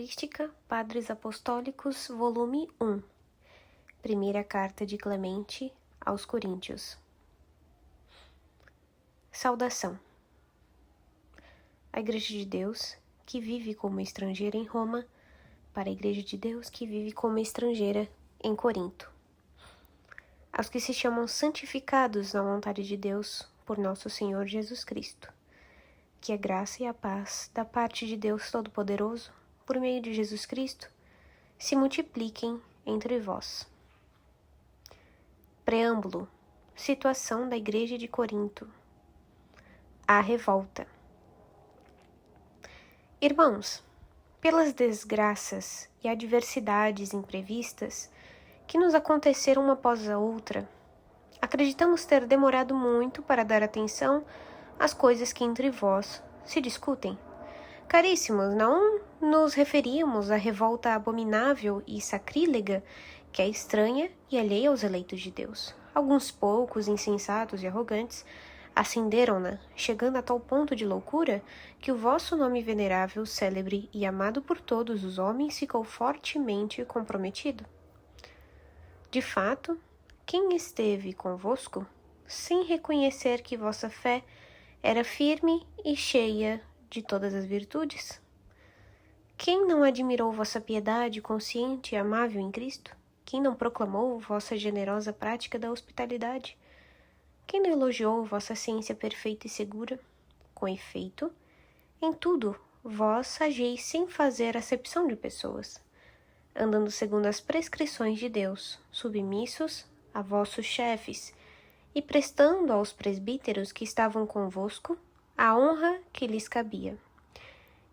Patrística, Padres Apostólicos, volume 1. Primeira carta de Clemente aos Coríntios. Saudação. A Igreja de Deus, que vive como estrangeira em Roma, para a Igreja de Deus, que vive como estrangeira em Corinto. Aos que se chamam santificados na vontade de Deus, por nosso Senhor Jesus Cristo. Que a graça e a paz, da parte de Deus Todo-Poderoso, por meio de Jesus Cristo, se multipliquem entre vós. Preâmbulo. Situação da Igreja de Corinto. A revolta. Irmãos, pelas desgraças e adversidades imprevistas que nos aconteceram uma após a outra, acreditamos ter demorado muito para dar atenção às coisas que entre vós se discutem. Caríssimos, não nos referíamos à revolta abominável e sacrílega que é estranha e alheia aos eleitos de Deus. Alguns poucos, insensatos e arrogantes, acenderam-na, chegando a tal ponto de loucura que o vosso nome venerável, célebre e amado por todos os homens ficou fortemente comprometido. De fato, quem esteve convosco, sem reconhecer que vossa fé era firme e cheia de todas as virtudes? Quem não admirou vossa piedade consciente e amável em Cristo? Quem não proclamou vossa generosa prática da hospitalidade? Quem não elogiou vossa ciência perfeita e segura? Com efeito, em tudo vós ageis sem fazer acepção de pessoas, andando segundo as prescrições de Deus, submissos a vossos chefes, e prestando aos presbíteros que estavam convosco a honra que lhes cabia.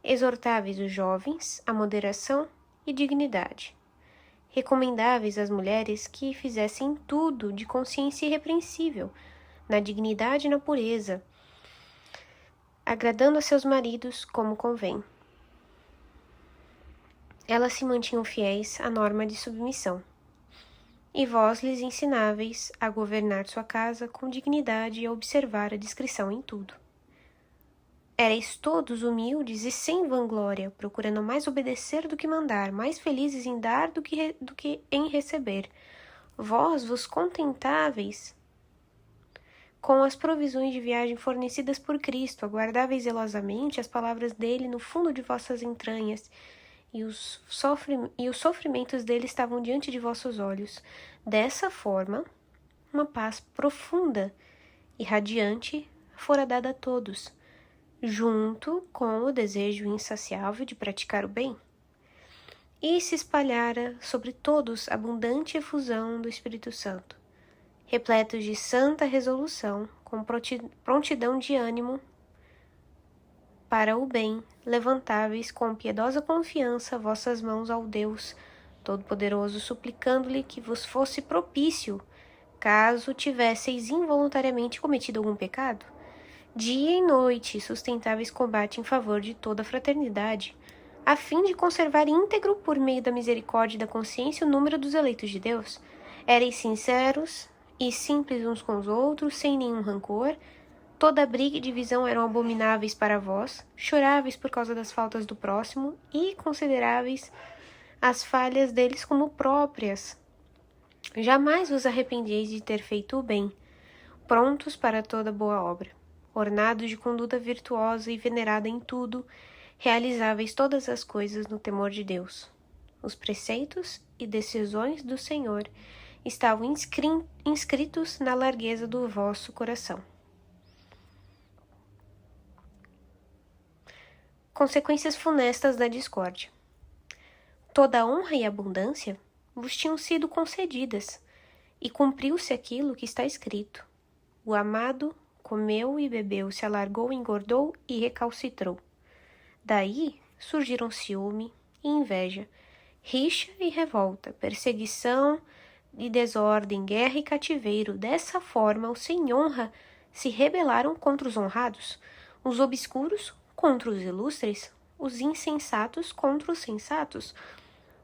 Exortáveis os jovens à moderação e dignidade. Recomendáveis às mulheres que fizessem tudo de consciência irrepreensível, na dignidade e na pureza, agradando a seus maridos como convém. Elas se mantinham fiéis à norma de submissão. E vós lhes ensináveis a governar sua casa com dignidade e a observar a discrição em tudo. Éreis todos humildes e sem vanglória, procurando mais obedecer do que mandar, mais felizes em dar do que em receber. Vós vos contentáveis com as provisões de viagem fornecidas por Cristo, aguardáveis zelosamente as palavras dele no fundo de vossas entranhas, e os sofrimentos dele estavam diante de vossos olhos. Dessa forma, uma paz profunda e radiante fora dada a todos, junto com o desejo insaciável de praticar o bem. E se espalhara sobre todos abundante efusão do Espírito Santo, repletos de santa resolução, com prontidão de ânimo para o bem, levantáveis com piedosa confiança vossas mãos ao Deus Todo-Poderoso, suplicando-lhe que vos fosse propício, caso tivesseis involuntariamente cometido algum pecado. Dia e noite sustentáveis combate em favor de toda a fraternidade, a fim de conservar íntegro, por meio da misericórdia e da consciência, o número dos eleitos de Deus. Éreis sinceros e simples uns com os outros, sem nenhum rancor. Toda briga e divisão eram abomináveis para vós, choráveis por causa das faltas do próximo e consideráveis as falhas deles como próprias. Jamais vos arrependeis de ter feito o bem, prontos para toda boa obra, ornados de conduta virtuosa e venerada em tudo, realizáveis todas as coisas no temor de Deus. Os preceitos e decisões do Senhor estavam inscritos na largueza do vosso coração. Consequências funestas da discórdia. Toda a honra e abundância vos tinham sido concedidas, e cumpriu-se aquilo que está escrito. O amado comeu e bebeu, se alargou, engordou e recalcitrou. Daí surgiram ciúme e inveja, rixa e revolta, perseguição e desordem, guerra e cativeiro. Dessa forma, os sem honra se rebelaram contra os honrados, os obscuros contra os ilustres, os insensatos contra os sensatos,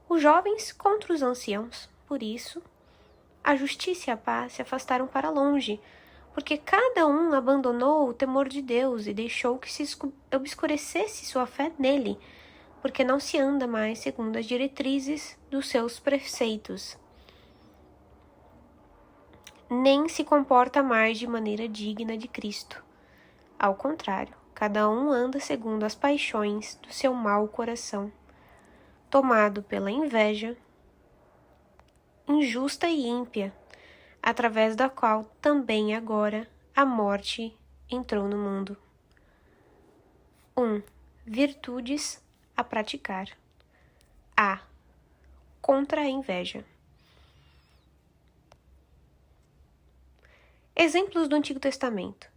os jovens contra os anciãos. Por isso, a justiça e a paz se afastaram para longe, porque cada um abandonou o temor de Deus e deixou que se obscurecesse sua fé nele. porque não se anda mais segundo as diretrizes dos seus preceitos, nem se comporta mais de maneira digna de Cristo. Ao contrário, cada um anda segundo as paixões do seu mau coração, tomado pela inveja injusta e ímpia, através da qual também agora a morte entrou no mundo. 1. Virtudes a praticar. A. Contra a inveja. Exemplos do Antigo Testamento.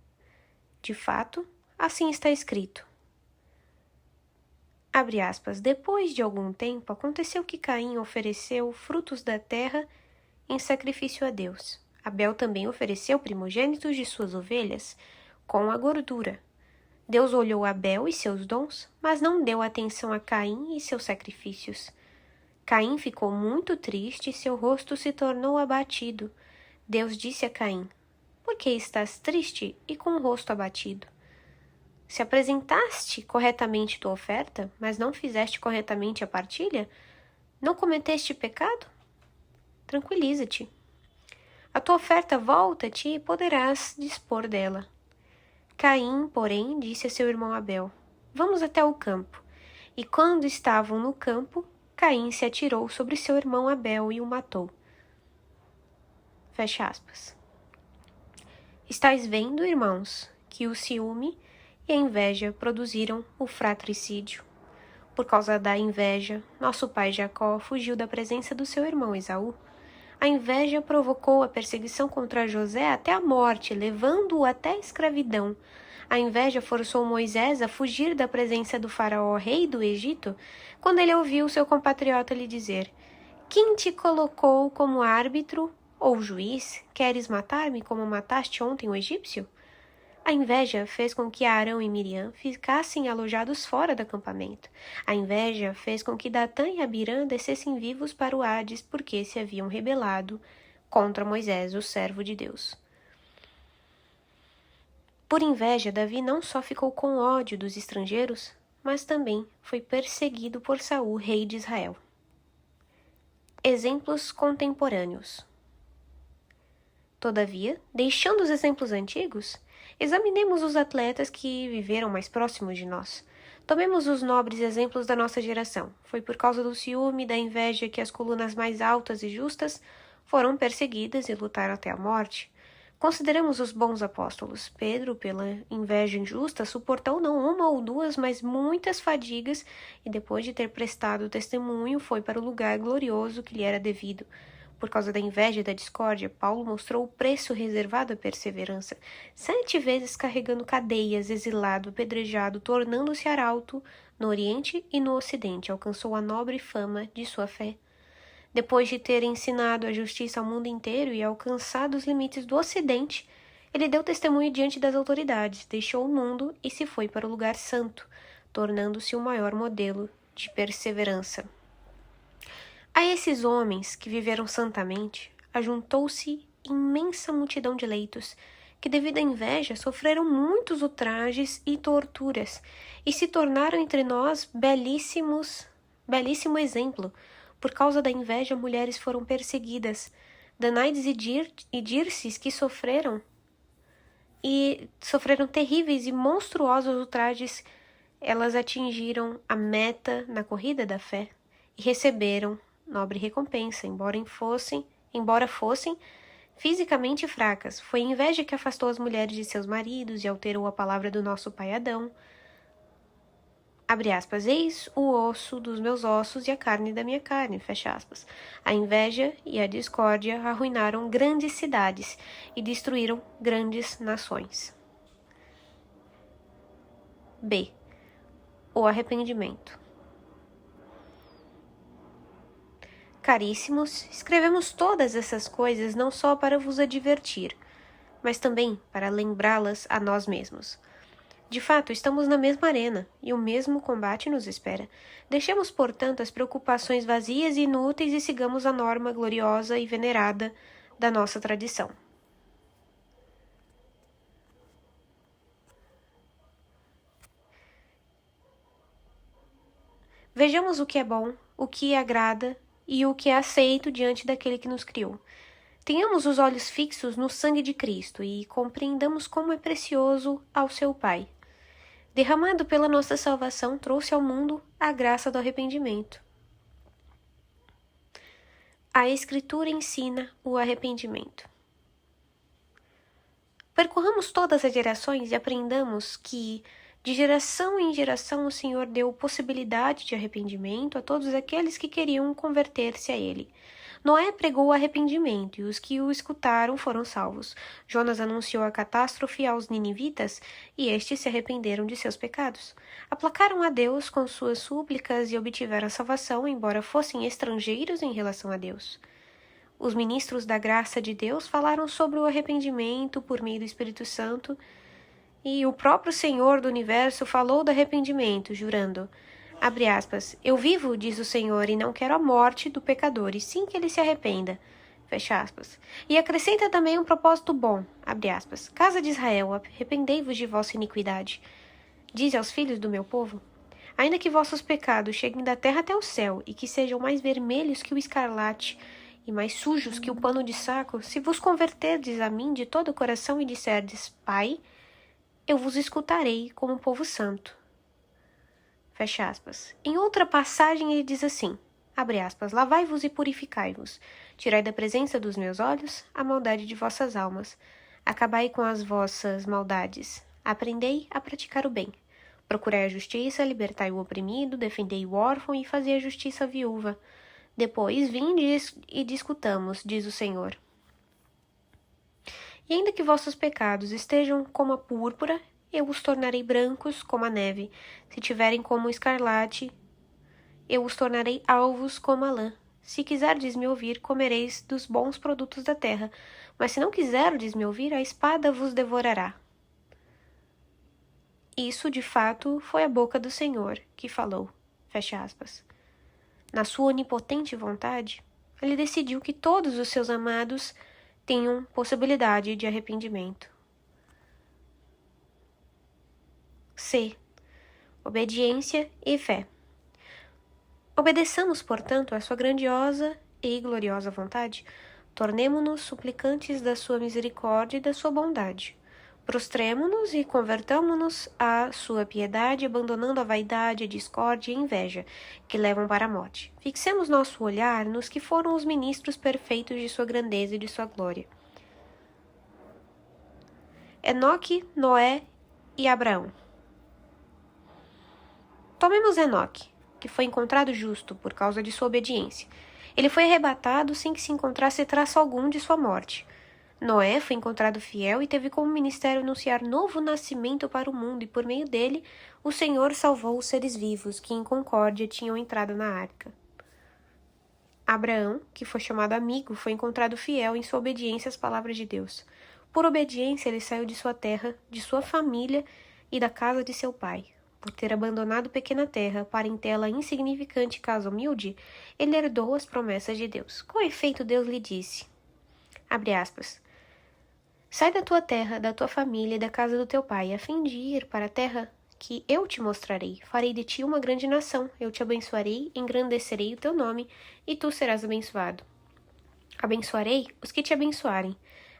De fato, assim está escrito. Abre aspas. Depois de algum tempo, aconteceu que Caim ofereceu frutos da terra em sacrifício a Deus. Abel também ofereceu primogênitos de suas ovelhas, com a gordura. Deus olhou Abel e seus dons, mas não deu atenção a Caim e seus sacrifícios. Caim ficou muito triste e seu rosto se tornou abatido. Deus disse a Caim: Por que estás triste e com o rosto abatido? Se apresentaste corretamente tua oferta, mas não fizeste corretamente a partilha, não cometeste pecado? Tranquiliza-te. A tua oferta volta-te e poderás dispor dela. Caim, porém, disse a seu irmão Abel: Vamos até o campo. E quando estavam no campo, Caim se atirou sobre seu irmão Abel e o matou. Fecha aspas. Estais vendo, irmãos, que o ciúme e a inveja produziram o fratricídio. Por causa da inveja, nosso pai Jacó fugiu da presença do seu irmão Esaú. A inveja provocou a perseguição contra José até a morte, levando-o até a escravidão. A inveja forçou Moisés a fugir da presença do faraó, rei do Egito, quando ele ouviu seu compatriota lhe dizer: Quem te colocou como árbitro ou juiz? Queres matar-me como mataste ontem o egípcio? A inveja fez com que Arão e Miriam ficassem alojados fora do acampamento. A inveja fez com que Datã e Abirã descessem vivos para o Hades, porque se haviam rebelado contra Moisés, o servo de Deus. Por inveja, Davi não só ficou com ódio dos estrangeiros, mas também foi perseguido por Saul, rei de Israel. Exemplos contemporâneos. Todavia, deixando os exemplos antigos, examinemos os atletas que viveram mais próximos de nós. Tomemos os nobres exemplos da nossa geração. Foi por causa do ciúme e da inveja que as colunas mais altas e justas foram perseguidas e lutaram até a morte. Consideremos os bons apóstolos. Pedro, pela inveja injusta, suportou não uma ou duas, mas muitas fadigas, e depois de ter prestado testemunho, foi para o lugar glorioso que lhe era devido. Por causa da inveja e da discórdia, Paulo mostrou o preço reservado à perseverança, 7 vezes carregando cadeias, exilado, apedrejado, tornando-se arauto no Oriente e no Ocidente, alcançou a nobre fama de sua fé. Depois de ter ensinado a justiça ao mundo inteiro e alcançado os limites do Ocidente, ele deu testemunho diante das autoridades, deixou o mundo e se foi para o lugar santo, tornando-se o maior modelo de perseverança. A esses homens que viveram santamente, ajuntou-se imensa multidão de eleitos, que devido à inveja sofreram muitos ultrajes e torturas, e se tornaram entre nós belíssimo exemplo. Por causa da inveja, mulheres foram perseguidas. Danaides e Dirces que sofreram terríveis e monstruosos ultrajes, elas atingiram a meta na corrida da fé e receberam nobre recompensa, embora fossem fisicamente fracas. Foi a inveja que afastou as mulheres de seus maridos e alterou a palavra do nosso pai Adão. Abre aspas, eis o osso dos meus ossos e a carne da minha carne, fecha aspas. A inveja e a discórdia arruinaram grandes cidades e destruíram grandes nações. B. O arrependimento. Caríssimos, escrevemos todas essas coisas não só para vos advertir, mas também para lembrá-las a nós mesmos. De fato, estamos na mesma arena, e o mesmo combate nos espera. Deixemos, portanto, as preocupações vazias e inúteis e sigamos a norma gloriosa e venerada da nossa tradição. Vejamos o que é bom, o que agrada e o que é aceito diante daquele que nos criou. Tenhamos os olhos fixos no sangue de Cristo e compreendamos como é precioso ao seu Pai. Derramado pela nossa salvação, trouxe ao mundo a graça do arrependimento. A Escritura ensina o arrependimento. Percorramos todas as gerações e aprendamos que, de geração em geração, o Senhor deu possibilidade de arrependimento a todos aqueles que queriam converter-se a Ele. Noé pregou o arrependimento e os que o escutaram foram salvos. Jonas anunciou a catástrofe aos ninivitas e estes se arrependeram de seus pecados. Aplacaram a Deus com suas súplicas e obtiveram a salvação, embora fossem estrangeiros em relação a Deus. Os ministros da graça de Deus falaram sobre o arrependimento por meio do Espírito Santo, e o próprio Senhor do Universo falou do arrependimento, jurando, abre aspas, eu vivo, diz o Senhor, e não quero a morte do pecador, e sim que ele se arrependa, fecha aspas. E acrescenta também um propósito bom, abre aspas, casa de Israel, arrependei-vos de vossa iniquidade. Diz aos filhos do meu povo, ainda que vossos pecados cheguem da terra até o céu, e que sejam mais vermelhos que o escarlate, e mais sujos que o pano de saco, se vos converterdes a mim de todo o coração e disserdes, Pai, eu vos escutarei como um povo santo. Fecha aspas. Em outra passagem ele diz assim, abre aspas, lavai-vos e purificai-vos, tirai da presença dos meus olhos a maldade de vossas almas, acabai com as vossas maldades, aprendei a praticar o bem, procurai a justiça, libertai o oprimido, defendei o órfão e fazei a justiça à viúva. Depois vinde e discutamos, diz o Senhor. E ainda que vossos pecados estejam como a púrpura, eu os tornarei brancos como a neve. Se tiverem como o escarlate, eu os tornarei alvos como a lã. Se quiserdes me ouvir, comereis dos bons produtos da terra. Mas se não quiserdes me ouvir, a espada vos devorará. Isso, de fato, foi a boca do Senhor que falou. Fecha aspas. Na sua onipotente vontade, ele decidiu que todos os seus amados tenham possibilidade de arrependimento. C. Obediência e fé. Obedeçamos, portanto, a sua grandiosa e gloriosa vontade. Tornemo-nos suplicantes da sua misericórdia e da sua bondade. Prostremo-nos e convertamo-nos à sua piedade, abandonando a vaidade, a discórdia e a inveja, que levam para a morte. Fixemos nosso olhar nos que foram os ministros perfeitos de sua grandeza e de sua glória. Enoque, Noé e Abraão. Tomemos Enoque, que foi encontrado justo por causa de sua obediência. Ele foi arrebatado sem que se encontrasse traço algum de sua morte. Noé foi encontrado fiel e teve como ministério anunciar novo nascimento para o mundo, e por meio dele, o Senhor salvou os seres vivos que em concórdia tinham entrado na arca. Abraão, que foi chamado amigo, foi encontrado fiel em sua obediência às palavras de Deus. Por obediência, ele saiu de sua terra, de sua família e da casa de seu pai. Por ter abandonado pequena terra, parentela insignificante e casa humilde, ele herdou as promessas de Deus. Com efeito, Deus lhe disse, abre aspas, sai da tua terra, da tua família e da casa do teu pai, a fim de ir para a terra que eu te mostrarei. Farei de ti uma grande nação, eu te abençoarei, engrandecerei o teu nome, e tu serás abençoado. Abençoarei os que te abençoarem,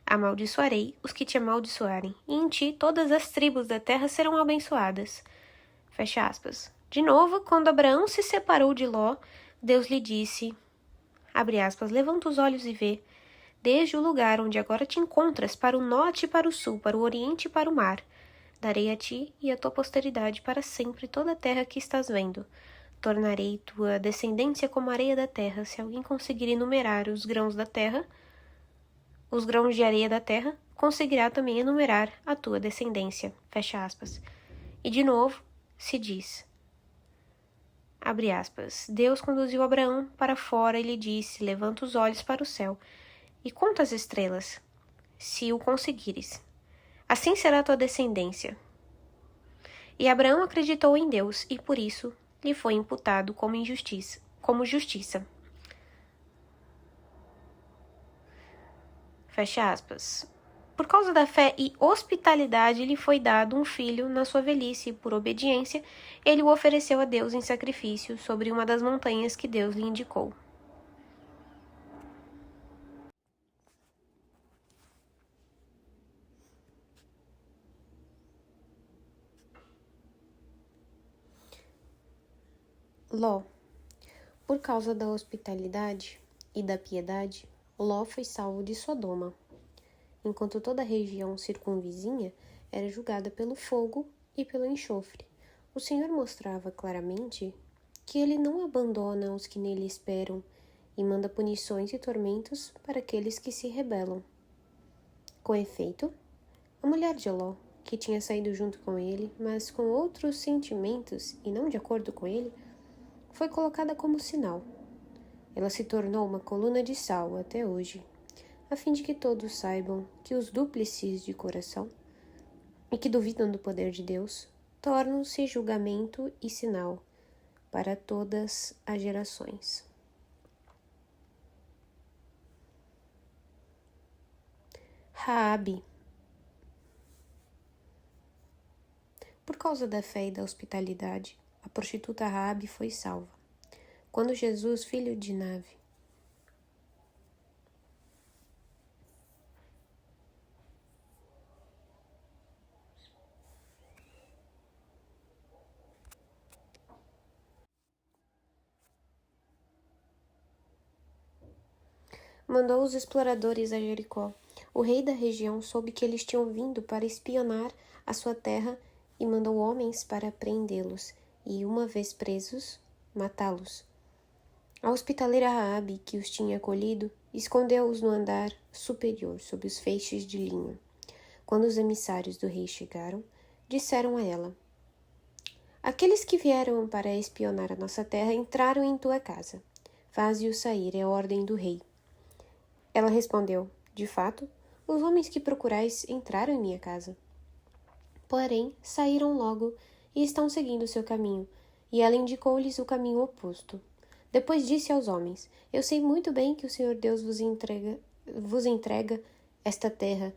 amaldiçoarei os que te amaldiçoarem, e em ti todas as tribos da terra serão abençoadas. Fecha aspas. De novo, quando Abraão se separou de Ló, Deus lhe disse, abre aspas, levanta os olhos e vê, desde o lugar onde agora te encontras, para o norte e para o sul, para o oriente e para o mar. Darei a ti e a tua posteridade para sempre toda a terra que estás vendo. Tornarei tua descendência como a areia da terra. Se alguém conseguir enumerar os grãos da terra, os grãos de areia da terra, conseguirá também enumerar a tua descendência. Fecha aspas. E de novo, se diz, abre aspas, Deus conduziu Abraão para fora e lhe disse, levanta os olhos para o céu e conta as estrelas, se o conseguires. Assim será a tua descendência. E Abraão acreditou em Deus e por isso lhe foi imputado como justiça. Fecha aspas. Por causa da fé e hospitalidade, lhe foi dado um filho na sua velhice, e por obediência, ele o ofereceu a Deus em sacrifício sobre uma das montanhas que Deus lhe indicou. Ló. Por causa da hospitalidade e da piedade, Ló foi salvo de Sodoma, enquanto toda a região circunvizinha era julgada pelo fogo e pelo enxofre. O Senhor mostrava claramente que ele não abandona os que nele esperam e manda punições e tormentos para aqueles que se rebelam. Com efeito, a mulher de Ló, que tinha saído junto com ele, mas com outros sentimentos e não de acordo com ele, foi colocada como sinal. Ela se tornou uma coluna de sal até hoje, a fim de que todos saibam que os dúplices de coração e que duvidam do poder de Deus tornam-se julgamento e sinal para todas as gerações. Raabe. Por causa da fé e da hospitalidade, a prostituta Raabe foi salva. Quando Jesus, filho de Nave, mandou os exploradores a Jericó, o rei da região soube que eles tinham vindo para espionar a sua terra e mandou homens para prendê-los e, uma vez presos, matá-los. A hospitaleira Raabe, que os tinha acolhido, escondeu-os no andar superior, sob os feixes de linho. Quando os emissários do rei chegaram, disseram a ela: Aqueles que vieram para espionar a nossa terra entraram em tua casa. Faze-os sair, é a ordem do rei. Ela respondeu: De fato, os homens que procurais entraram em minha casa. Porém, saíram logo e estão seguindo seu caminho, e ela indicou-lhes o caminho oposto. Depois disse aos homens: Eu sei muito bem que o Senhor Deus vos entrega esta terra.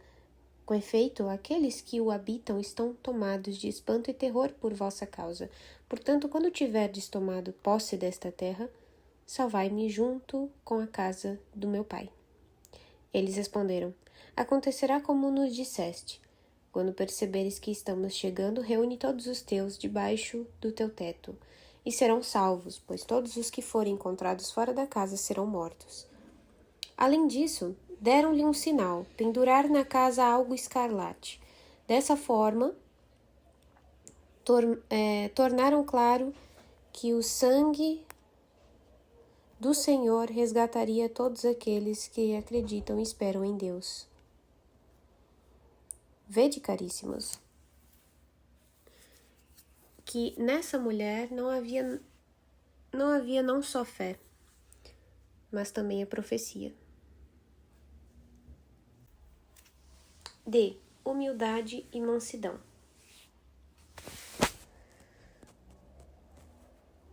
Com efeito, aqueles que o habitam estão tomados de espanto e terror por vossa causa. Portanto, quando tiverdes tomado posse desta terra, salvai-me junto com a casa do meu pai. Eles responderam: Acontecerá como nos disseste. Quando perceberes que estamos chegando, reúne todos os teus debaixo do teu teto, e serão salvos, pois todos os que forem encontrados fora da casa serão mortos. Além disso, deram-lhe um sinal, pendurar na casa algo escarlate. Dessa forma, tornaram claro que o sangue do Senhor resgataria todos aqueles que acreditam e esperam em Deus. Vede, caríssimos, que nessa mulher não havia não só fé, mas também a profecia. D. Humildade e mansidão.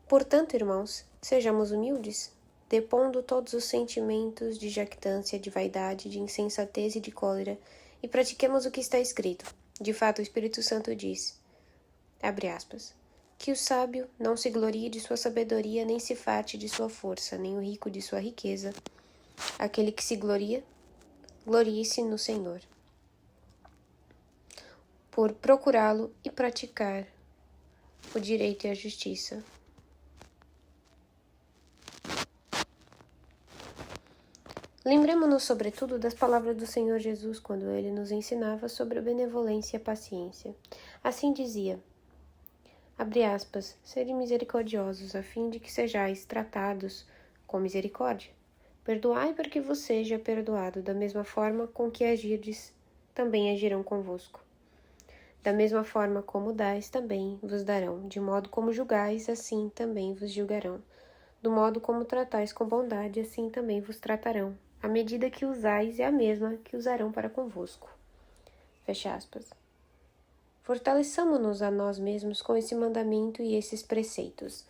Portanto, irmãos, sejamos humildes, depondo todos os sentimentos de jactância, de vaidade, de insensatez e de cólera, e pratiquemos o que está escrito. De fato, o Espírito Santo diz, abre aspas, que o sábio não se glorie de sua sabedoria, nem se farte de sua força, nem o rico de sua riqueza. Aquele que se gloria, glorie-se no Senhor, por procurá-lo e praticar o direito e a justiça. Lembremos-nos, sobretudo, das palavras do Senhor Jesus quando ele nos ensinava sobre a benevolência e a paciência. Assim dizia, abre aspas, sede misericordiosos, a fim de que sejais tratados com misericórdia. Perdoai para que vos seja perdoado, da mesma forma com que agirdes, também agirão convosco. Da mesma forma como dais, também vos darão, de modo como julgais, assim também vos julgarão. Do modo como tratais com bondade, assim também vos tratarão. A medida que usais é a mesma que usarão para convosco. Fecha aspas. Fortaleçamo-nos a nós mesmos com esse mandamento e esses preceitos,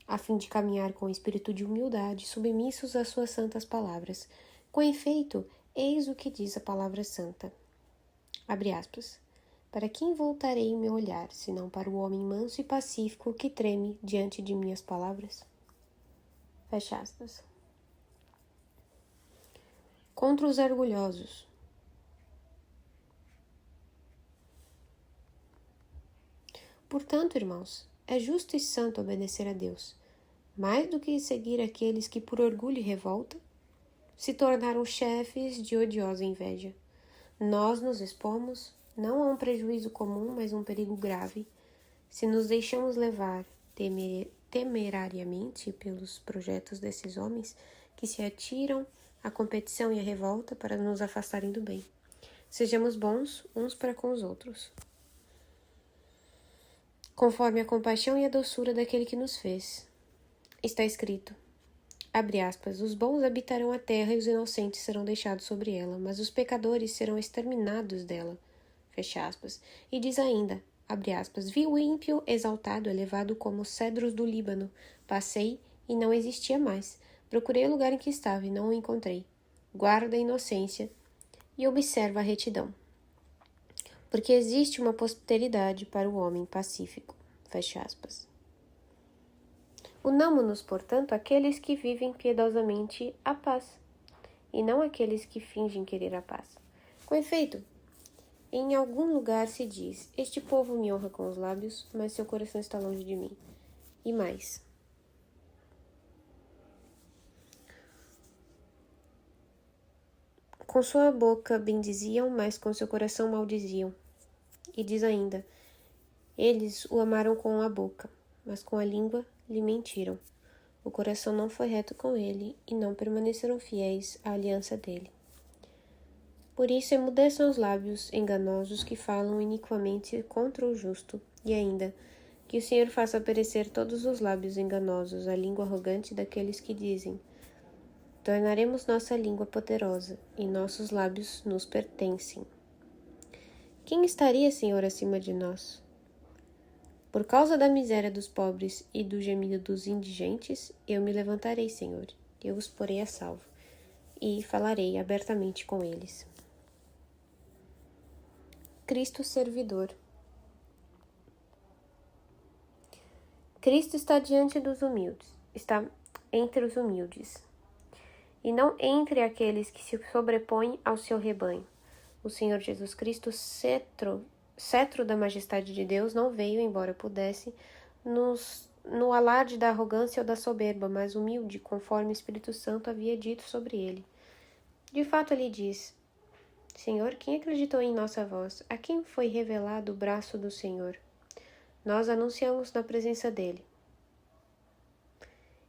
a fim de caminhar com espírito de humildade, submissos às suas santas palavras. Com efeito, eis o que diz a palavra santa. Abre aspas. Para quem voltarei meu olhar, senão para o homem manso e pacífico que treme diante de minhas palavras? Fecha aspas. Contra os orgulhosos. Portanto, irmãos, é justo e santo obedecer a Deus, mais do que seguir aqueles que por orgulho e revolta se tornaram chefes de odiosa inveja. Nós nos expomos não a um prejuízo comum, mas um perigo grave, se nos deixamos levar temerariamente pelos projetos desses homens que se atiram à competição e à revolta para nos afastarem do bem. Sejamos bons uns para com os outros, conforme a compaixão e a doçura daquele que nos fez. Está escrito, abre aspas, os bons habitarão a terra e os inocentes serão deixados sobre ela, mas os pecadores serão exterminados dela. Fecha aspas. E diz ainda, abre aspas, vi o ímpio exaltado, elevado como os cedros do Líbano. Passei e não existia mais. Procurei o lugar em que estava e não o encontrei. Guarda a inocência e observa a retidão. Porque existe uma posteridade para o homem pacífico. Fecha aspas. Unamo-nos, portanto, àqueles que vivem piedosamente a paz, e não àqueles que fingem querer a paz. Com efeito, em algum lugar se diz, este povo me honra com os lábios, mas seu coração está longe de mim. E mais. Com sua boca bendiziam, mas com seu coração maldiziam. E diz ainda, eles o amaram com a boca, mas com a língua lhe mentiram. O coração não foi reto com ele, e não permaneceram fiéis à aliança dele. Por isso emudeçam os lábios enganosos que falam iniquamente contra o justo, e ainda, que o Senhor faça perecer todos os lábios enganosos, a língua arrogante daqueles que dizem, tornaremos nossa língua poderosa, e nossos lábios nos pertencem. Quem estaria, Senhor, acima de nós? Por causa da miséria dos pobres e do gemido dos indigentes, eu me levantarei, Senhor, eu os porei a salvo, e falarei abertamente com eles. Cristo servidor. Cristo está diante dos humildes, está entre os humildes, e não entre aqueles que se sobrepõem ao seu rebanho. O Senhor Jesus Cristo, cetro da majestade de Deus, não veio, embora pudesse, no alarde da arrogância ou da soberba, mas humilde, conforme o Espírito Santo havia dito sobre ele. De fato, ele diz, Senhor, quem acreditou em nossa voz? A quem foi revelado o braço do Senhor? Nós anunciamos na presença dele.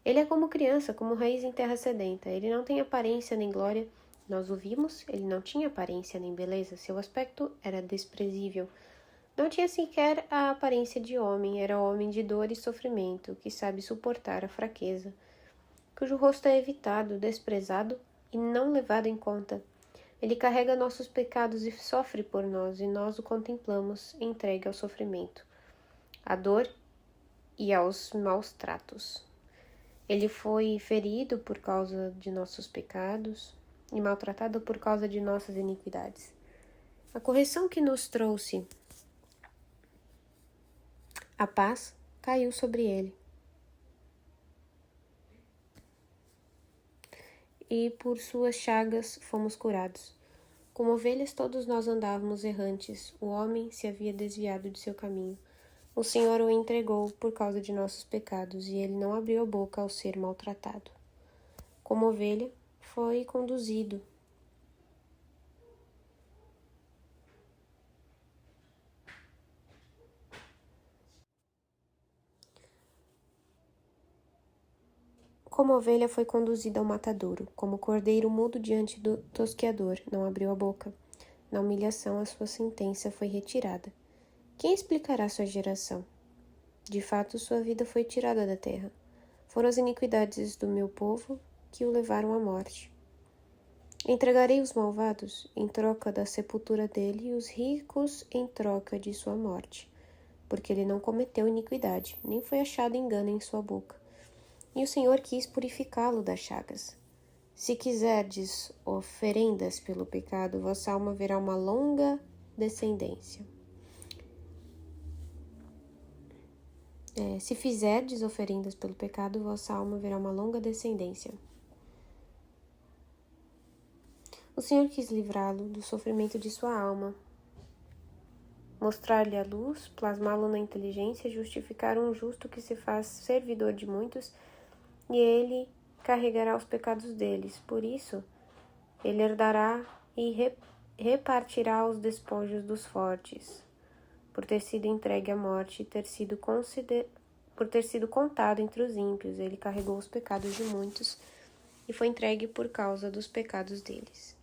Ele é como criança, como raiz em terra sedenta. Ele não tem aparência nem glória. Nós o vimos, ele não tinha aparência nem beleza. Seu aspecto era desprezível. Não tinha sequer a aparência de homem. Era homem de dor e sofrimento, que sabe suportar a fraqueza, cujo rosto é evitado, desprezado e não levado em conta. Ele carrega nossos pecados e sofre por nós, e nós o contemplamos, entregue ao sofrimento, à dor e aos maus tratos. Ele foi ferido por causa de nossos pecados e maltratado por causa de nossas iniquidades. A correção que nos trouxe a paz caiu sobre ele. E por suas chagas fomos curados. Como ovelhas todos nós andávamos errantes, o homem se havia desviado de seu caminho. O Senhor o entregou por causa de nossos pecados, e ele não abriu a boca ao ser maltratado. Como ovelha, foi conduzido. Como ovelha foi conduzida ao matadouro, como cordeiro mudo diante do tosqueador, não abriu a boca. Na humilhação, a sua sentença foi retirada. Quem explicará sua geração? De fato, sua vida foi tirada da terra. Foram as iniquidades do meu povo que o levaram à morte. Entregarei os malvados em troca da sepultura dele e os ricos em troca de sua morte, porque ele não cometeu iniquidade, nem foi achado engano em sua boca. E o Senhor quis purificá-lo das chagas. Se quiserdes oferendas pelo pecado, vossa alma verá uma longa descendência. Se fizerdes oferendas pelo pecado, vossa alma verá uma longa descendência. O Senhor quis livrá-lo do sofrimento de sua alma, mostrar-lhe a luz, plasmá-lo na inteligência, justificar um justo que se faz servidor de muitos, e ele carregará os pecados deles. Por isso, ele herdará e repartirá os despojos dos fortes, por ter sido entregue à morte e por ter sido contado entre os ímpios. Ele carregou os pecados de muitos e foi entregue por causa dos pecados deles.